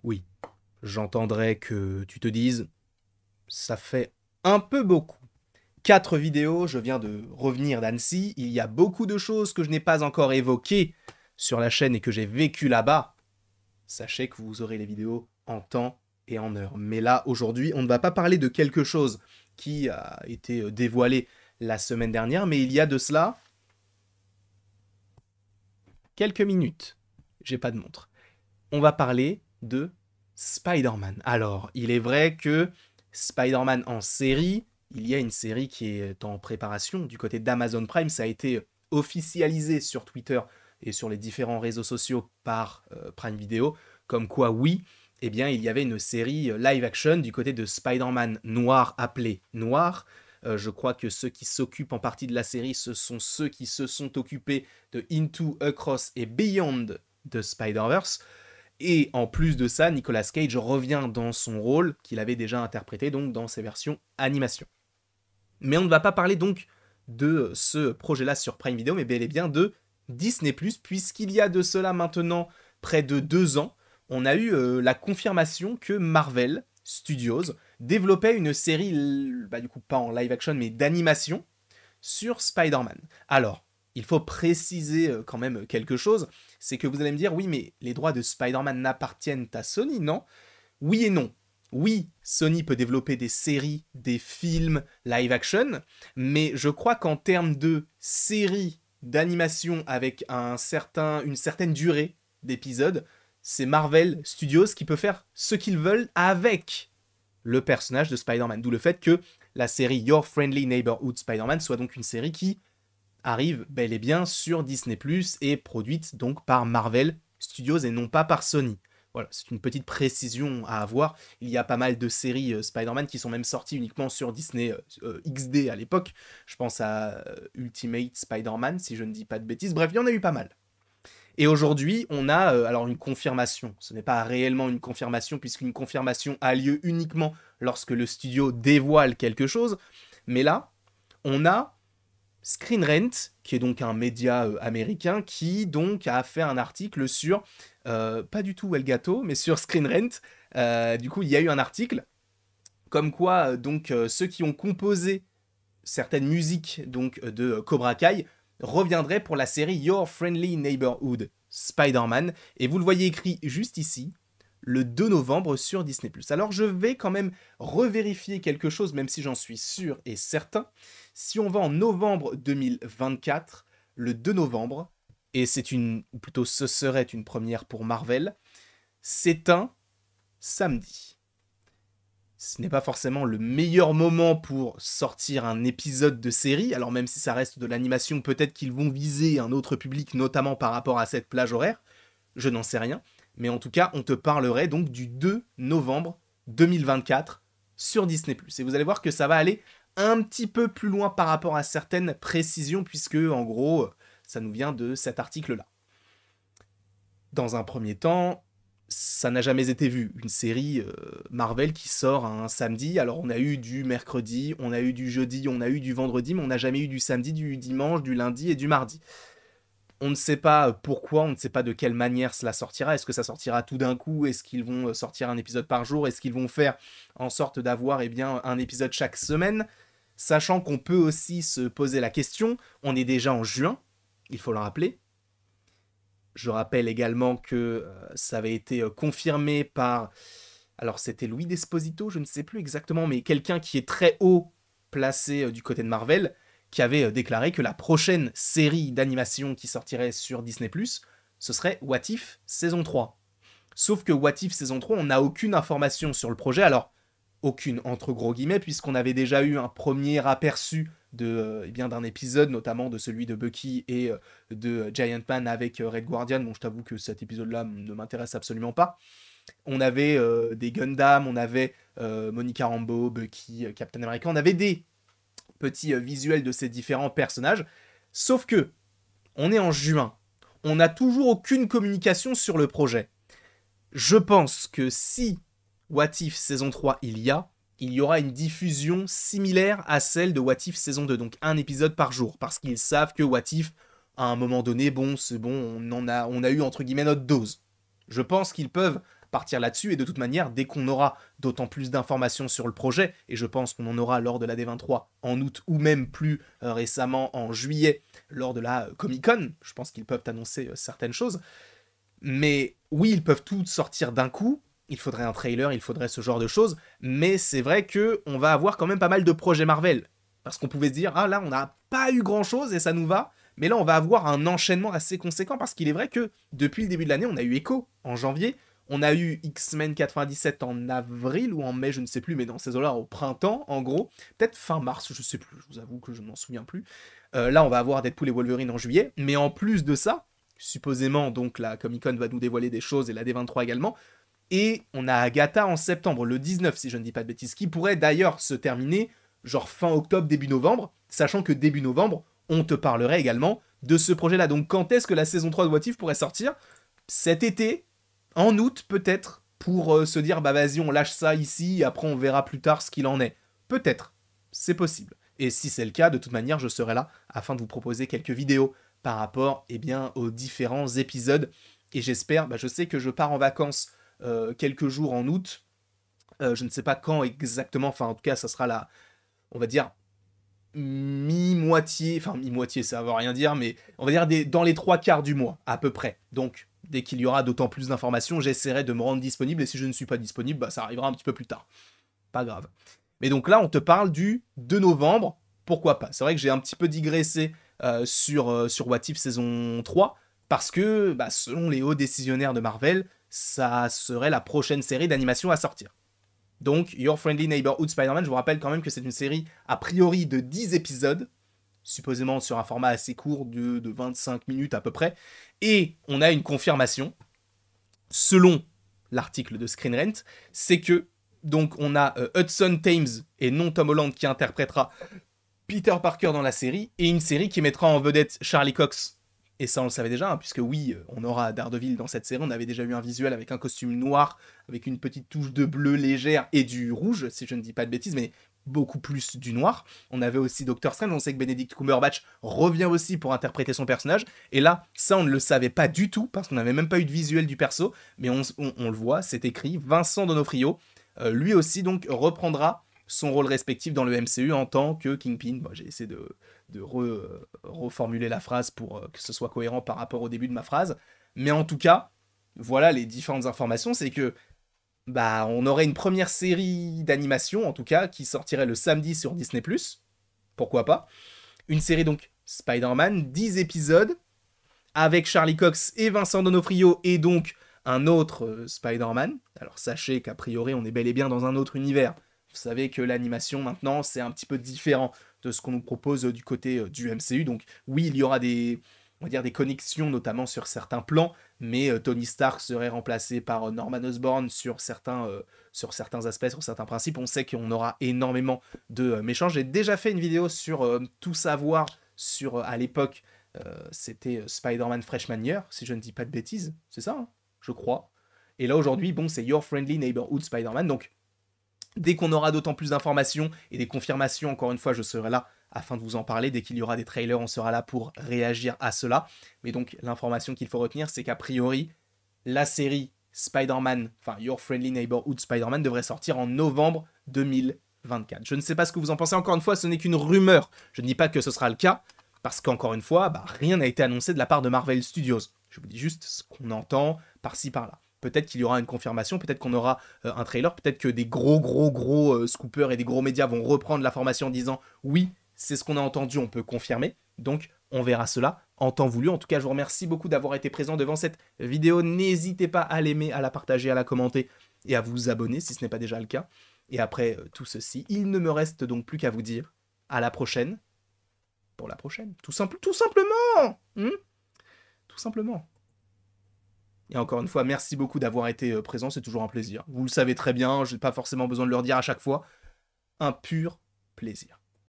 Oui, j'entendrai que tu te dises, ça fait un peu beaucoup. 4 vidéos, je viens de revenir d'Annecy, il y a beaucoup de choses que je n'ai pas encore évoquées sur la chaîne et que j'ai vécues là-bas. Sachez que vous aurez les vidéos en temps et en heure. Mais là, aujourd'hui, on ne va pas parler de quelque chose qui a été dévoilé la semaine dernière, mais il y a de cela quelques minutes. J'ai pas de montre. On va parler de Spider-Man. Alors, il est vrai que Spider-Man en série, il y a une série qui est en préparation du côté d'Amazon Prime. Ça a été officialisé sur Twitter et sur les différents réseaux sociaux par Prime Video, comme quoi oui, eh bien il y avait une série live action du côté de Spider-Man Noir appelé Noir. Je crois que ceux qui s'occupent en partie de la série, ce sont ceux qui se sont occupés de Into, Across et Beyond de Spider-Verse. Et en plus de ça, Nicolas Cage revient dans son rôle qu'il avait déjà interprété donc dans ses versions animation. Mais on ne va pas parler donc de ce projet-là sur Prime Video, mais bel et bien de Disney+, puisqu'il y a de cela maintenant près de 2 ans, on a eu la confirmation que Marvel Studios développait une série, du coup pas en live action, mais d'animation sur Spider-Man. Alors, il faut préciser quand même quelque chose, c'est que vous allez me dire, oui, mais les droits de Spider-Man n'appartiennent à Sony, non? Oui et non. Oui, Sony peut développer des séries, des films, live action, mais je crois qu'en termes de séries d'animation avec une certaine durée d'épisodes, c'est Marvel Studios qui peut faire ce qu'ils veulent avec le personnage de Spider-Man. D'où le fait que la série Your Friendly Neighborhood Spider-Man soit donc une série qui arrive bel et bien sur Disney+, et produite donc par Marvel Studios et non pas par Sony. Voilà, c'est une petite précision à avoir. Il y a pas mal de séries Spider-Man qui sont même sorties uniquement sur Disney XD à l'époque. Je pense à Ultimate Spider-Man, si je ne dis pas de bêtises. Bref, il y en a eu pas mal. Et aujourd'hui, on a alors une confirmation. Ce n'est pas réellement une confirmation, puisqu'une confirmation a lieu uniquement lorsque le studio dévoile quelque chose. Mais là, on a Screen Rant, qui est donc un média américain, qui donc a fait un article sur, pas du tout Elgato, mais sur Screen Rant. Du coup, il y a eu un article comme quoi ceux qui ont composé certaines musiques donc de Cobra Kai reviendraient pour la série Your Friendly Neighborhood Spider-Man. Et vous le voyez écrit juste ici, le 2 novembre sur Disney+. Alors je vais quand même revérifier quelque chose, même si j'en suis sûr et certain. Si on va en novembre 2024, le 2 novembre, et ou plutôt ce serait une première pour Marvel, c'est un samedi. Ce n'est pas forcément le meilleur moment pour sortir un épisode de série, alors même si ça reste de l'animation, peut-être qu'ils vont viser un autre public, notamment par rapport à cette plage horaire, je n'en sais rien, mais en tout cas, on te parlerait donc du 2 novembre 2024 sur Disney+. Et vous allez voir que ça va aller un petit peu plus loin par rapport à certaines précisions, puisque, en gros, ça nous vient de cet article-là. Dans un premier temps, ça n'a jamais été vu, une série Marvel qui sort un samedi. Alors on a eu du mercredi, on a eu du jeudi, on a eu du vendredi, mais on n'a jamais eu du samedi, du dimanche, du lundi et du mardi. On ne sait pas pourquoi, on ne sait pas de quelle manière cela sortira. Est-ce que ça sortira tout d'un coup? Est-ce qu'ils vont sortir un épisode par jour? Est-ce qu'ils vont faire en sorte d'avoir un épisode chaque semaine? Sachant qu'on peut aussi se poser la question, on est déjà en juin, il faut le rappeler. Je rappelle également que ça avait été confirmé par... Alors c'était Louis Desposito, je ne sais plus exactement, mais quelqu'un qui est très haut placé du côté de Marvel, qui avait déclaré que la prochaine série d'animation qui sortirait sur Disney+, ce serait What If saison 3. Sauf que What If saison 3, on n'a aucune information sur le projet, alors aucune entre gros guillemets, puisqu'on avait déjà eu un premier aperçu d'un épisode, notamment de celui de Bucky et de Giant Man avec Red Guardian. Bon, je t'avoue que cet épisode-là ne m'intéresse absolument pas. On avait des Gundam, on avait Monica Rambeau, Bucky, Captain America, on avait des petits visuels de ces différents personnages. Sauf que, on est en juin, on n'a toujours aucune communication sur le projet. Je pense que si What If saison 3 il y aura une diffusion similaire à celle de What If saison 2, donc un épisode par jour, parce qu'ils savent que What If, à un moment donné, bon, c'est bon, on a eu entre guillemets notre dose. Je pense qu'ils peuvent partir là-dessus, et de toute manière, dès qu'on aura d'autant plus d'informations sur le projet, et je pense qu'on en aura lors de la D23 en août, ou même plus récemment en juillet, lors de la Comic-Con, je pense qu'ils peuvent annoncer certaines choses, mais oui, ils peuvent tout sortir d'un coup, il faudrait un trailer, il faudrait ce genre de choses, mais c'est vrai que on va avoir quand même pas mal de projets Marvel, parce qu'on pouvait se dire, ah là, on n'a pas eu grand-chose et ça nous va, mais là, on va avoir un enchaînement assez conséquent, parce qu'il est vrai que depuis le début de l'année, on a eu Echo en janvier, on a eu X-Men 97 en avril ou en mai, je ne sais plus, mais dans ces eaux-là, au printemps, en gros, peut-être fin mars, je sais plus, je vous avoue que je ne m'en souviens plus. Là, on va avoir Deadpool et Wolverine en juillet, mais en plus de ça, supposément, donc la Comic-Con va nous dévoiler des choses, et la D23 également, et on a Agatha en septembre, le 19, si je ne dis pas de bêtises, qui pourrait d'ailleurs se terminer genre fin octobre, début novembre, sachant que début novembre, on te parlerait également de ce projet-là. Donc quand est-ce que la saison 3 de What If pourrait sortir? Cet été, en août peut-être, pour se dire bah vas-y on lâche ça ici, et après on verra plus tard ce qu'il en est. Peut-être, c'est possible. Et si c'est le cas, de toute manière, je serai là afin de vous proposer quelques vidéos par rapport aux différents épisodes. Et j'espère, je sais que je pars en vacances quelques jours en août. Je ne sais pas quand exactement, enfin en tout cas ça sera là, on va dire mi-moitié, enfin mi-moitié ça veut rien dire, mais on va dire dans les 3/4 du mois à peu près. Donc dès qu'il y aura d'autant plus d'informations, j'essaierai de me rendre disponible, et si je ne suis pas disponible, ça arrivera un petit peu plus tard. Pas grave. Mais donc là on te parle du 2 novembre, pourquoi pas. C'est vrai que j'ai un petit peu digressé sur What If saison 3, parce que selon les hauts décisionnaires de Marvel, ça serait la prochaine série d'animation à sortir. Donc, Your Friendly Neighborhood Spider-Man, je vous rappelle quand même que c'est une série a priori de 10 épisodes, supposément sur un format assez court de 25 minutes à peu près, et on a une confirmation, selon l'article de Screen Rant, c'est que, donc on a Hudson Thames et non Tom Holland qui interprétera Peter Parker dans la série, et une série qui mettra en vedette Charlie Cox. Et ça, on le savait déjà, puisque oui, on aura Daredevil dans cette série. On avait déjà eu un visuel avec un costume noir, avec une petite touche de bleu légère et du rouge, si je ne dis pas de bêtises, mais beaucoup plus du noir. On avait aussi Doctor Strange. On sait que Benedict Cumberbatch revient aussi pour interpréter son personnage. Et là, ça, on ne le savait pas du tout, parce qu'on n'avait même pas eu de visuel du perso. Mais on le voit, c'est écrit. Vincent D'Onofrio, lui aussi, donc, reprendra son rôle respectif dans le MCU en tant que Kingpin. J'ai essayé de reformuler la phrase pour que ce soit cohérent par rapport au début de ma phrase. Mais en tout cas, voilà les différentes informations, c'est que on aurait une première série d'animation, en tout cas, qui sortirait le samedi sur Disney+. Pourquoi pas. Une série donc Spider-Man, 10 épisodes, avec Charlie Cox et Vincent D'Onofrio, et donc un autre Spider-Man. Alors sachez qu'a priori, on est bel et bien dans un autre univers. Vous savez que l'animation, maintenant, c'est un petit peu différent de ce qu'on nous propose du côté du MCU. Donc oui, il y aura des connexions, notamment sur certains plans, mais Tony Stark serait remplacé par Norman Osborn sur certains aspects, sur certains principes. On sait qu'on aura énormément de méchants. J'ai déjà fait une vidéo sur tout savoir sur, à l'époque, c'était Spider-Man Freshman Year, si je ne dis pas de bêtises. C'est ça, hein, je crois. Et là, aujourd'hui, c'est Your Friendly Neighborhood Spider-Man, donc dès qu'on aura d'autant plus d'informations et des confirmations, encore une fois, je serai là afin de vous en parler. Dès qu'il y aura des trailers, on sera là pour réagir à cela. Mais donc, l'information qu'il faut retenir, c'est qu'a priori, la série Spider-Man, enfin Your Friendly Neighborhood Spider-Man, devrait sortir en novembre 2024. Je ne sais pas ce que vous en pensez. Encore une fois, ce n'est qu'une rumeur. Je ne dis pas que ce sera le cas, parce qu'encore une fois, rien n'a été annoncé de la part de Marvel Studios. Je vous dis juste ce qu'on entend par-ci, par-là. Peut-être qu'il y aura une confirmation, peut-être qu'on aura un trailer, peut-être que des gros scoopers et des gros médias vont reprendre l'information en disant « Oui, c'est ce qu'on a entendu, on peut confirmer ». Donc, on verra cela en temps voulu. En tout cas, je vous remercie beaucoup d'avoir été présent devant cette vidéo. N'hésitez pas à l'aimer, à la partager, à la commenter et à vous abonner si ce n'est pas déjà le cas. Et après tout ceci, il ne me reste donc plus qu'à vous dire à la prochaine. Pour la prochaine. Tout simplement Tout simplement. Et encore une fois, merci beaucoup d'avoir été présent, c'est toujours un plaisir. Vous le savez très bien, je n'ai pas forcément besoin de le redire à chaque fois. Un pur plaisir.